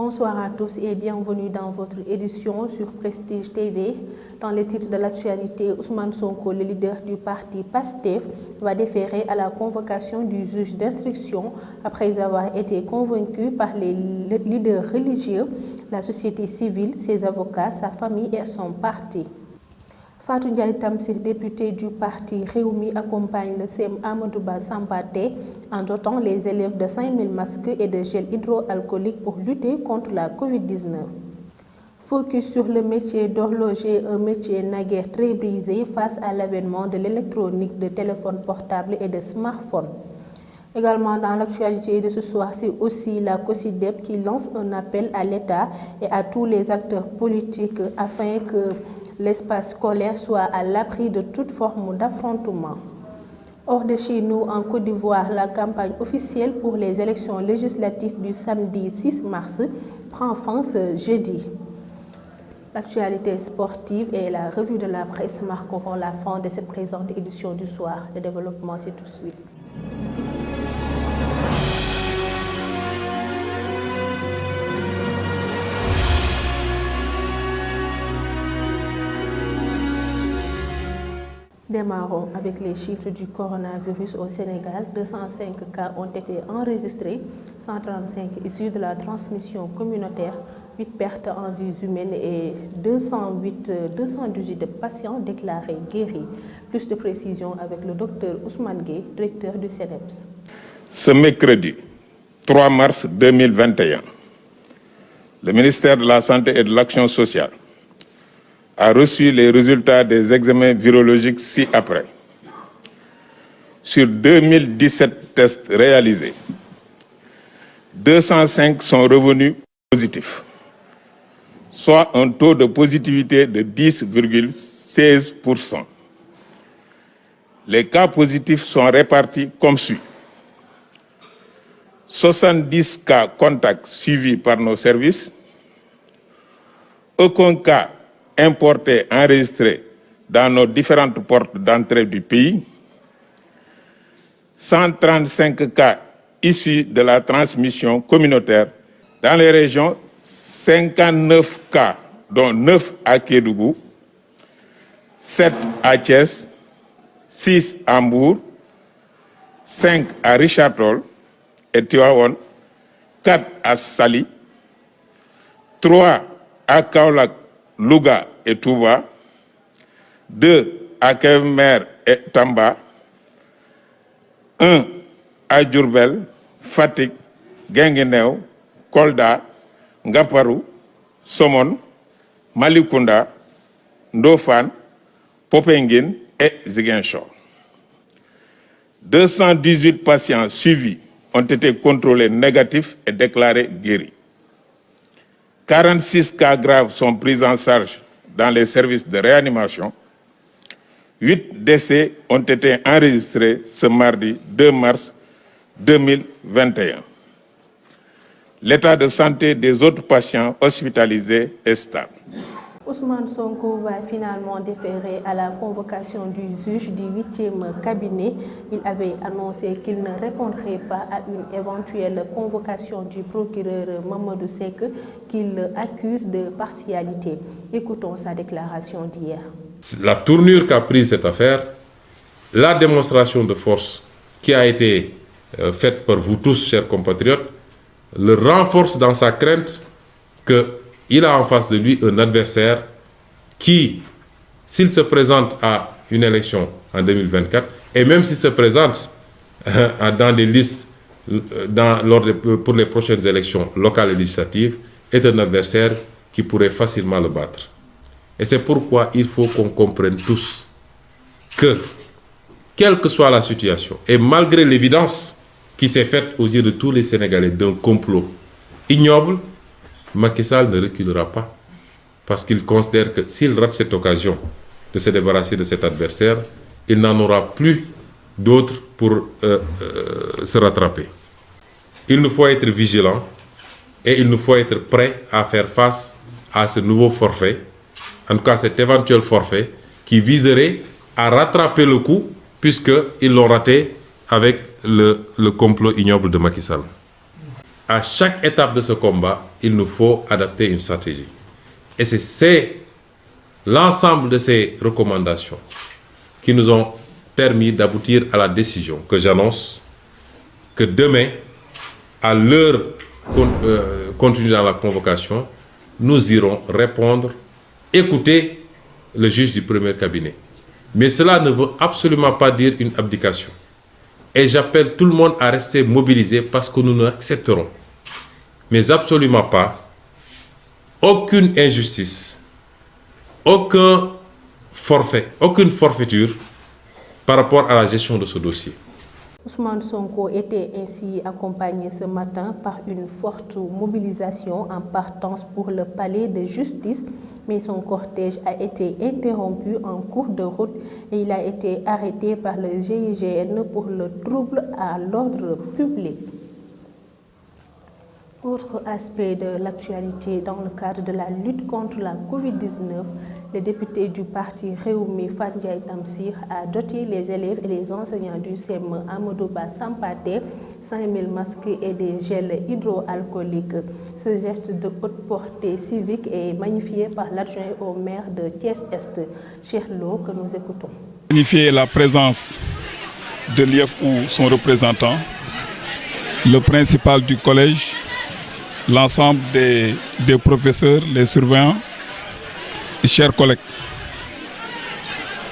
Bonsoir à tous et bienvenue dans votre édition sur Prestige TV. Dans les titres de l'actualité, Ousmane Sonko, le leader du parti PASTEF, va déférer à la convocation du juge d'instruction après avoir été convaincu par les leaders religieux, la société civile, ses avocats, sa famille et son parti. Fatou Ndiaye Tamsir, député du parti Rewmi, accompagne le CEM Amadou Ba Sampaté en dotant les élèves de 5000 masques et de gel hydroalcoolique pour lutter contre la Covid-19. Focus sur le métier d'horloger, un métier naguère très brisé face à l'avènement de l'électronique, de téléphones portables et de smartphones. Également dans l'actualité de ce soir, c'est aussi la COSYDEP qui lance un appel à l'État et à tous les acteurs politiques afin que l'espace scolaire soit à l'abri de toute forme d'affrontement. Hors de chez nous, en Côte d'Ivoire, la campagne officielle pour les élections législatives du samedi 6 mars prend fin ce jeudi. L'actualité sportive et la revue de la presse marqueront la fin de cette présente édition du soir. Le développement, c'est tout de suite. Démarrons avec les chiffres du coronavirus au Sénégal. 205 cas ont été enregistrés, 135 issus de la transmission communautaire, 8 pertes en vies humaines et 218 patients déclarés guéris. Plus de précisions avec le docteur Ousmane Gueye, directeur du CNEPS. Ce mercredi 3 mars 2021, le ministère de la Santé et de l'Action sociale a reçu les résultats des examens virologiques ci-après. Sur 2017 tests réalisés, 205 sont revenus positifs, soit un taux de positivité de 10,16%. Les cas positifs sont répartis comme suit. 70 cas contacts suivis par nos services, aucun cas importés enregistrés dans nos différentes portes d'entrée du pays, 135 cas issus de la transmission communautaire dans les régions, 59 cas, dont 9 à Kédougou, 7 à Thiès, 6 à Mbour, 5 à Richard-Toll et Tivaouane, 4 à Saly, 3 à Kaolack, Louga et Touba, 2 à Kébémer et Tamba, 1 à Diourbel, Fatick, Guinguinéo, Kolda, Ngaparou, Somone, Malicounda, Ndofane, Popenguine et Ziguinchor. 218 patients suivis ont été contrôlés négatifs et déclarés guéris. 46 cas graves sont pris en charge dans les services de réanimation. 8 décès ont été enregistrés ce mardi 2 mars 2021. L'état de santé des autres patients hospitalisés est stable. Ousmane Sonko va finalement déférer à la convocation du juge du 8e cabinet. Il avait annoncé qu'il ne répondrait pas à une éventuelle convocation du procureur Mamadou Seck qu'il accuse de partialité. Écoutons sa déclaration d'hier. La tournure qu'a prise cette affaire, la démonstration de force qui a été faite par vous tous, chers compatriotes, le renforce dans sa crainte qu'il a en face de lui un adversaire qui, s'il se présente à une élection en 2024, et même s'il se présente dans des listes pour les prochaines élections locales et législatives, est un adversaire qui pourrait facilement le battre. Et c'est pourquoi il faut qu'on comprenne tous que, quelle que soit la situation, et malgré l'évidence qui s'est faite aux yeux de tous les Sénégalais d'un complot ignoble, Macky Sall ne reculera pas parce qu'il considère que s'il rate cette occasion de se débarrasser de cet adversaire, il n'en aura plus d'autres pour se rattraper. Il nous faut être vigilants et il nous faut être prêts à faire face à ce nouveau forfait, en tout cas cet éventuel forfait qui viserait à rattraper le coup puisqu'ils l'ont raté avec le complot ignoble de Macky Sall. à chaque étape de ce combat, il nous faut adapter une stratégie. Et c'est l'ensemble de ces recommandations qui nous ont permis d'aboutir à la décision que j'annonce que demain, à l'heure contenue dans la convocation, nous irons répondre, écouter le juge du premier cabinet. Mais cela ne veut absolument pas dire une abdication. Et j'appelle tout le monde à rester mobilisé parce que nous n'accepterons, mais absolument pas, aucune injustice, aucun forfait, aucune forfaiture par rapport à la gestion de ce dossier. Ousmane Sonko était ainsi accompagné ce matin par une forte mobilisation en partance pour le palais de justice, mais son cortège a été interrompu en cours de route et il a été arrêté par le GIGN pour le trouble à l'ordre public. Autre aspect de l'actualité dans le cadre de la lutte contre la Covid-19, le député du parti Réumi Fatou Ndiaye Tamsir a doté les élèves et les enseignants du CEM Amadou Ba Sampaté 5000 masques et des gels hydroalcooliques. Ce geste de haute portée civique est magnifié par l'adjoint au maire de Thiès-Est, Cheikh Lo, que nous écoutons. Magnifier la présence de l'IEF ou son représentant, le principal du collège, l'ensemble des professeurs, les surveillants, et chers collègues.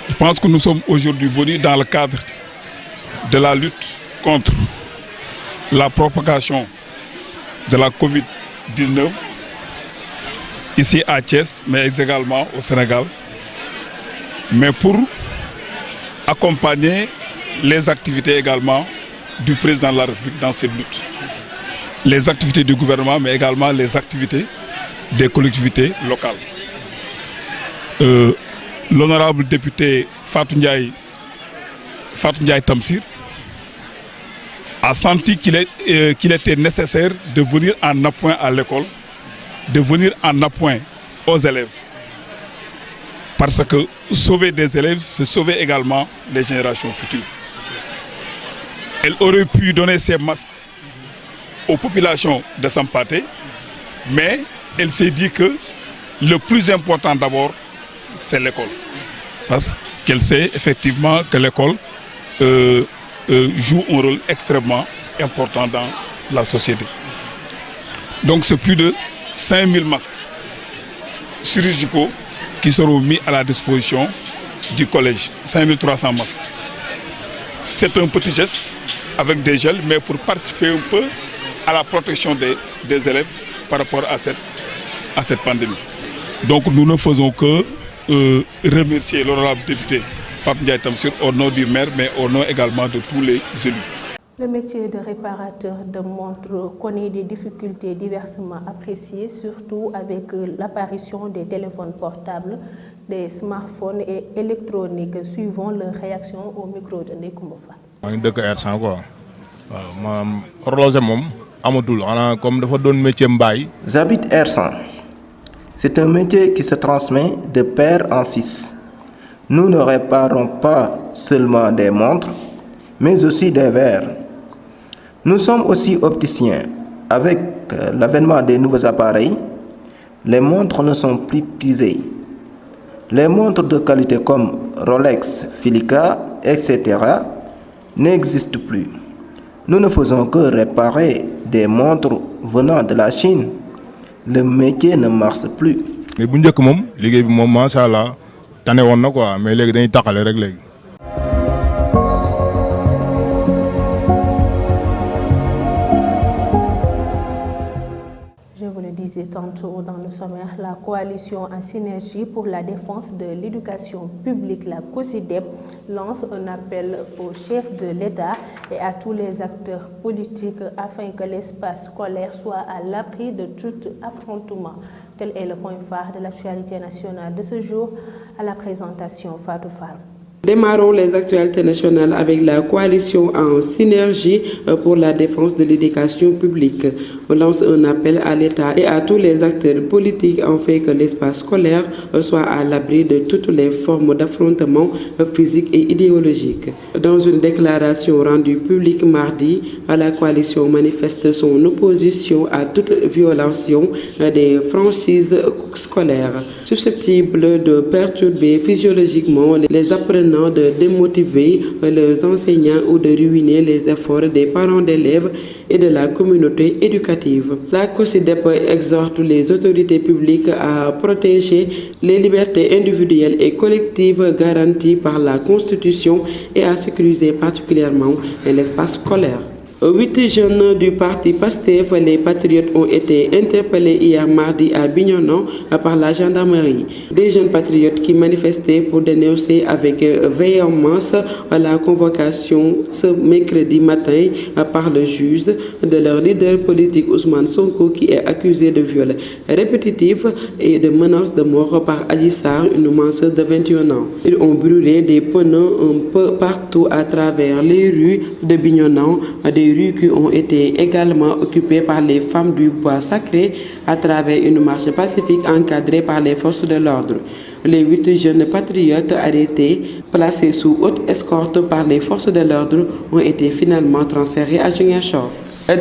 Je pense que nous sommes aujourd'hui venus dans le cadre de la lutte contre la propagation de la Covid-19, ici à Thiès, mais également au Sénégal, mais pour accompagner les activités également du président de la République dans cette lutte. Les activités du gouvernement, mais également les activités des collectivités locales. L'honorable député Fatou Ndiaye Tamsir a senti qu'il était nécessaire de venir en appoint à l'école, de venir en appoint aux élèves. Parce que sauver des élèves, c'est sauver également les générations futures. Elle aurait pu donner ses masques aux populations de Sampaté, mais elle s'est dit que le plus important d'abord, c'est l'école. Parce qu'elle sait effectivement que l'école joue un rôle extrêmement important dans la société. Donc c'est plus de 5000 masques chirurgicaux qui seront mis à la disposition du collège. 5300 masques. C'est un petit geste avec des gels, mais pour participer un peu à la protection des élèves par rapport à cette pandémie. Donc nous ne faisons que remercier l'honorable député Fatou Ndiaye Tamsir au nom du maire, mais au nom également de tous les élus. Le métier de réparateur de montres connaît des difficultés diversement appréciées, surtout avec l'apparition des téléphones portables, des smartphones et électroniques, suivant leur réaction au micro de Ndeye Fall. maa ngi dëkk R100 quoi waaw maanaam horloger moom amatul xanaa comme dafa doon métier mbaay. J'habite R100. C'est un métier qui se transmet de père en fils. Nous ne réparons pas seulement des montres, mais aussi des verres. Nous sommes aussi opticiens. Avec l'avènement des nouveaux appareils, les montres ne sont plus prisées. Les montres de qualité comme Rolex, Filica, etc. n'existent plus. Nous ne faisons que réparer des montres venant de la Chine. Le métier ne marche plus. mais bu njëkk moom liggéey bi moom macha allah tane woon na quoi mais léegi dañuy taxale rek léegi. Je vous le disais tantôt dans le sommaire, la coalition en synergie pour la défense de l'éducation publique, la COSYDEP, lance un appel aux chefs de l'État et à tous les acteurs politiques afin que l'espace scolaire soit à l'abri de tout affrontement. Tel est le point phare de l'actualité nationale de ce jour. À la présentation, Fatou Fall. Démarrons les actualités nationales avec la coalition en synergie pour la défense de l'éducation publique. On lance un appel à l'État et à tous les acteurs politiques afin que l'espace scolaire soit à l'abri de toutes les formes d'affrontement physique et idéologique. Dans une déclaration rendue publique mardi, la coalition manifeste son opposition à toute violation des franchises scolaires susceptibles de perturber physiologiquement les apprenants, de démotiver les enseignants ou de ruiner les efforts des parents d'élèves et de la communauté éducative. La COSYDEP exhorte les autorités publiques à protéger les libertés individuelles et collectives garanties par la Constitution et à sécuriser particulièrement l'espace scolaire. 8 jeunes du parti PASTEF, les Patriotes, ont été interpellés hier mardi à Bignona par la gendarmerie. Des jeunes patriotes qui manifestaient pour dénoncer avec véhémence la convocation ce mercredi matin par le juge de leur leader politique Ousmane Sonko, qui est accusé de viol répétitif et de menaces de mort par Adji Sarr, une masseuse de 21 ans. Ils ont brûlé des pneus un peu partout à travers les rues de Bignona, des rues qui ont été également occupées par les femmes du bois sacré à travers une marche pacifique encadrée par les forces de l'ordre. Les 8 jeunes patriotes arrêtés, placés sous haute escorte par les forces de l'ordre, ont été finalement transférés à Ziguinchor.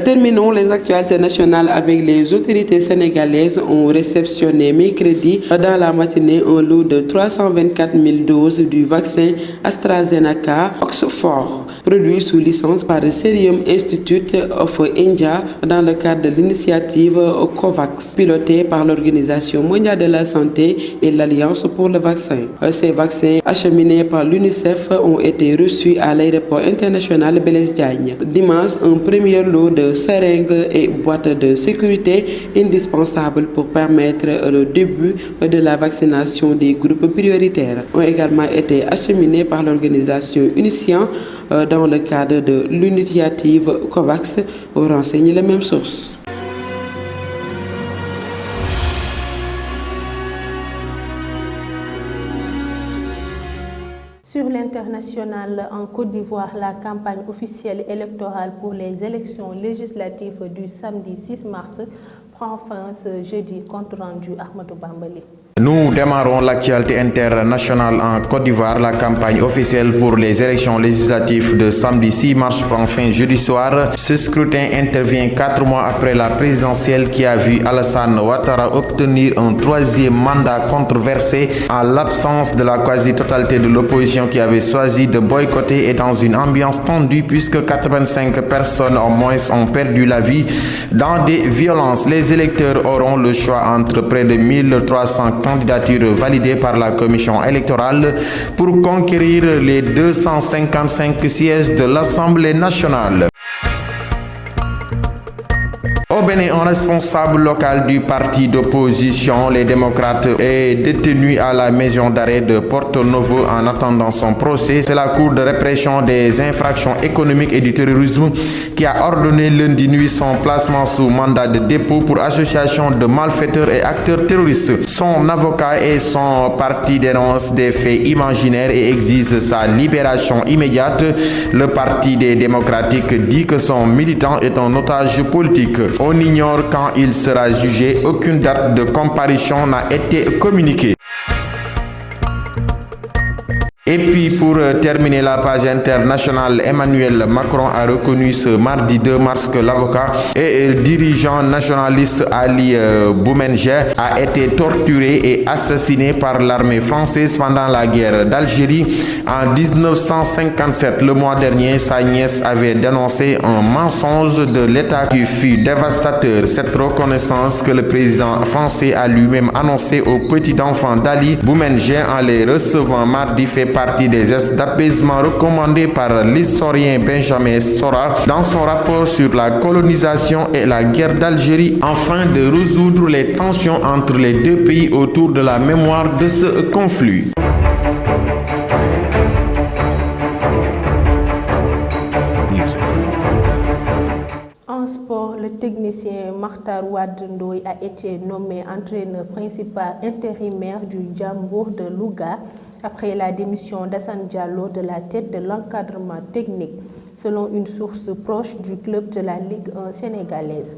Terminons les actualités nationales avec les autorités sénégalaises ont réceptionné mercredi dans la matinée un lot de 324 000 doses du vaccin AstraZeneca Oxford, produit sous licence par le Serum Institute of India dans le cadre de l'initiative COVAX, pilotée par l'Organisation mondiale de la santé et l'Alliance pour le vaccin. Ces vaccins acheminés par l'UNICEF ont été reçus à l'aéroport international Blaise Diagne. Dimanche, un premier lot de seringues et boîtes de sécurité indispensables pour permettre le début de la vaccination des groupes prioritaires ont également été acheminés par l'organisation UNICIAN dans le cadre de l'initiative COVAX, renseigne les mêmes sources. Sur l'international, en Côte d'Ivoire, la campagne officielle électorale pour les élections législatives du samedi 6 mars prend fin ce jeudi, compte rendu Ahmadou Bambali. Nous démarrons l'actualité internationale en Côte d'Ivoire. La campagne officielle pour les élections législatives de samedi 6 mars prend fin jeudi soir. Ce scrutin intervient 4 mois après la présidentielle qui a vu Alassane Ouattara obtenir un 3e mandat controversé en l'absence de la quasi-totalité de l'opposition qui avait choisi de boycotter et dans une ambiance tendue puisque 85 personnes au moins ont perdu la vie dans des violences. Les électeurs auront le choix entre près de 1300 candidatures validées par la commission électorale pour conquérir les 255 sièges de l'Assemblée nationale. Au Bénin, un responsable local du parti d'opposition, les démocrates, est détenu à la maison d'arrêt de Porto Novo en attendant son procès. C'est la Cour de répression des infractions économiques et du terrorisme qui a ordonné lundi nuit son placement sous mandat de dépôt pour association de malfaiteurs et acteurs terroristes. Son avocat et son parti dénoncent des faits imaginaires et exigent sa libération immédiate. Le parti des démocratiques dit que son militant est un otage politique. On ignore quand il sera jugé. Aucune date de comparution n'a été communiquée. Et puis pour terminer la page internationale, Emmanuel Macron a reconnu ce mardi 2 mars que l'avocat et le dirigeant nationaliste Ali Boumenger a été torturé et assassiné par l'armée française pendant la guerre d'Algérie en 1957. Le mois dernier, sa nièce avait dénoncé un mensonge de l'État qui fut dévastateur. Cette reconnaissance que le président français a lui-même annoncé aux petits-enfants d'Ali Boumenger en les recevant mardi fait partie des gestes d'apaisement recommandés par l'historien Benjamin Stora dans son rapport sur la colonisation et la guerre d'Algérie, afin de résoudre les tensions entre les deux pays autour de la mémoire de ce conflit. En sport, le technicien Makhtar Wade Ndoye a été nommé entraîneur principal intérimaire du Jambour de Louga après la démission d'Assane Diallo de la tête de l'encadrement technique, selon une source proche du club de la Ligue 1 sénégalaise.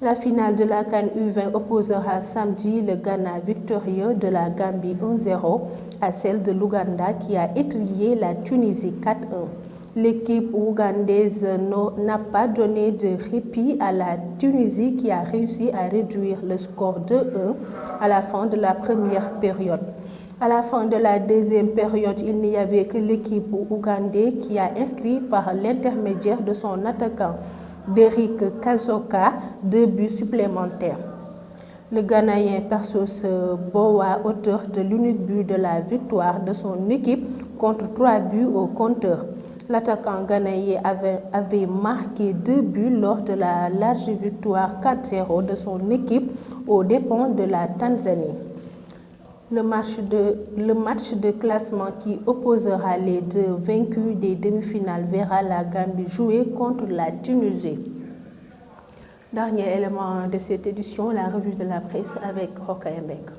La finale de la CAN U20 opposera samedi le Ghana victorieux de la Gambie 1-0 à celle de l'Ouganda qui a étrillé la Tunisie 4-1. L'équipe ougandaise n'a pas donné de répit à la Tunisie qui a réussi à réduire le score 2-1 à la fin de la première période. À la fin de la deuxième période, il n'y avait que l'équipe ougandaise qui a inscrit par l'intermédiaire de son attaquant Derrick Kazoka 2 buts supplémentaires. Le Ghanéen Persos Boa, auteur de l'unique but de la victoire de son équipe contre 3 buts au compteur. L'attaquant ghanéen avait marqué 2 buts lors de la large victoire 4-0 de son équipe aux dépens de la Tanzanie. Le match de classement qui opposera les deux vaincus des demi-finales verra la Gambie jouer contre la Tunisie. Dernier élément de cette édition, la revue de la presse avec Rokhaya Mbeng.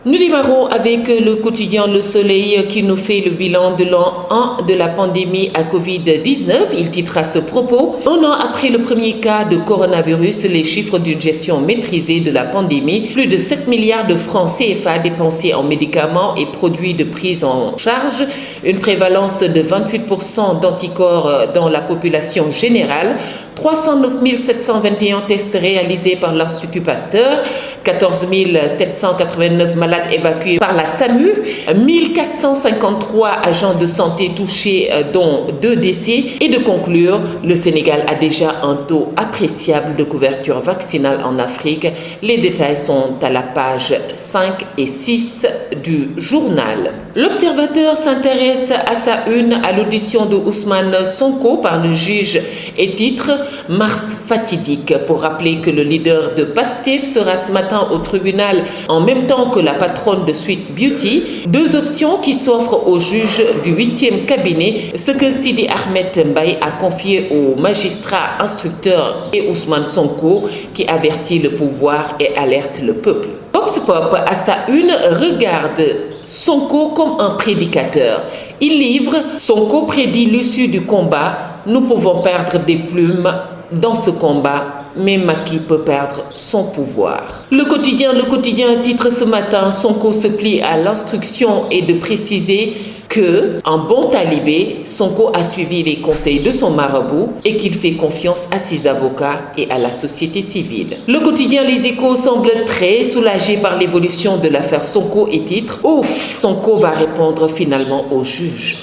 Nous démarrons avec le quotidien Le Soleil qui nous fait le bilan de l'an 1 de la pandémie à Covid-19. Il titre à ce propos: un an après le premier cas de coronavirus, les chiffres d'une gestion maîtrisée de la pandémie. Plus de 7 milliards de francs CFA dépensés en médicaments et produits de prise en charge. Une prévalence de 28% d'anticorps dans la population générale. 309 721 tests réalisés par l'Institut Pasteur. 14 789 malades évacués par la SAMU, 1453 agents de santé touchés, dont 2 décès, et de conclure, le Sénégal a déjà un taux appréciable de couverture vaccinale en Afrique. Les détails sont à la page 5 et 6 du journal. L'Observateur s'intéresse à sa une à l'audition de Ousmane Sonko par le juge et titre « Mars fatidique » pour rappeler que le leader de Pastef sera ce matin au tribunal en même temps que la patronne de Sweet Beauty. 2 options qui s'offrent au juge du 8e cabinet, ce que Sidi Ahmed Mbaye a confié au magistrat instructeur et Ousmane Sonko qui avertit le pouvoir et alerte le peuple. Vox Pop à sa une regarde Sonko comme un prédicateur. Il livre « Sonko prédit l'issue du combat. Nous pouvons perdre des plumes dans ce combat, mais Macky peut perdre son pouvoir. » Le quotidien titre ce matin « Sonko se plie à l'instruction et de préciser que, en bon talibé, Sonko a suivi les conseils de son marabout et qu'il fait confiance à ses avocats et à la société civile. » Le quotidien Les Échos semble très soulagé par l'évolution de l'affaire Sonko et titre « Ouf, Sonko va répondre finalement au juge ».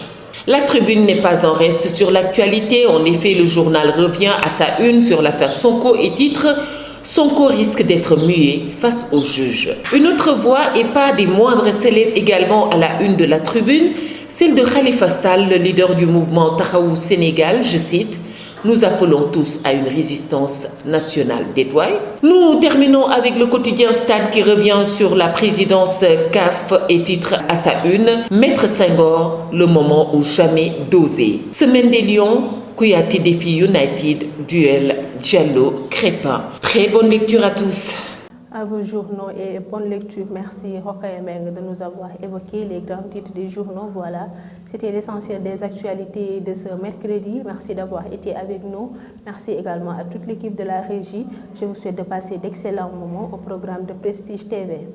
La Tribune n'est pas en reste sur l'actualité. En effet, le journal revient à sa une sur l'affaire Sonko et titre « Sonko risque d'être muet face au juge ». Une autre voix, et pas des moindres, s'élève également à la une de la Tribune, celle de Khalifa Sall, le leader du mouvement Taxawu Sénégal. Je cite: « Nous appelons tous à une résistance nationale détoile. » Nous terminons avec le quotidien Stade qui revient sur la présidence CAF et titre à sa une « Maître Senghor, le moment ou jamais d'oser ». Semaine des Lions, Kouyaté défie United, duel Diallo-Crépin. Très bonne lecture à tous. À vos journaux et bonne lecture. Merci Rokhaya Mbeng de nous avoir évoqué les grands titres des journaux. Voilà, c'était l'essentiel des actualités de ce mercredi. Merci d'avoir été avec nous. Merci également à toute l'équipe de la régie. Je vous souhaite de passer d'excellents moments au programme de Prestige TV.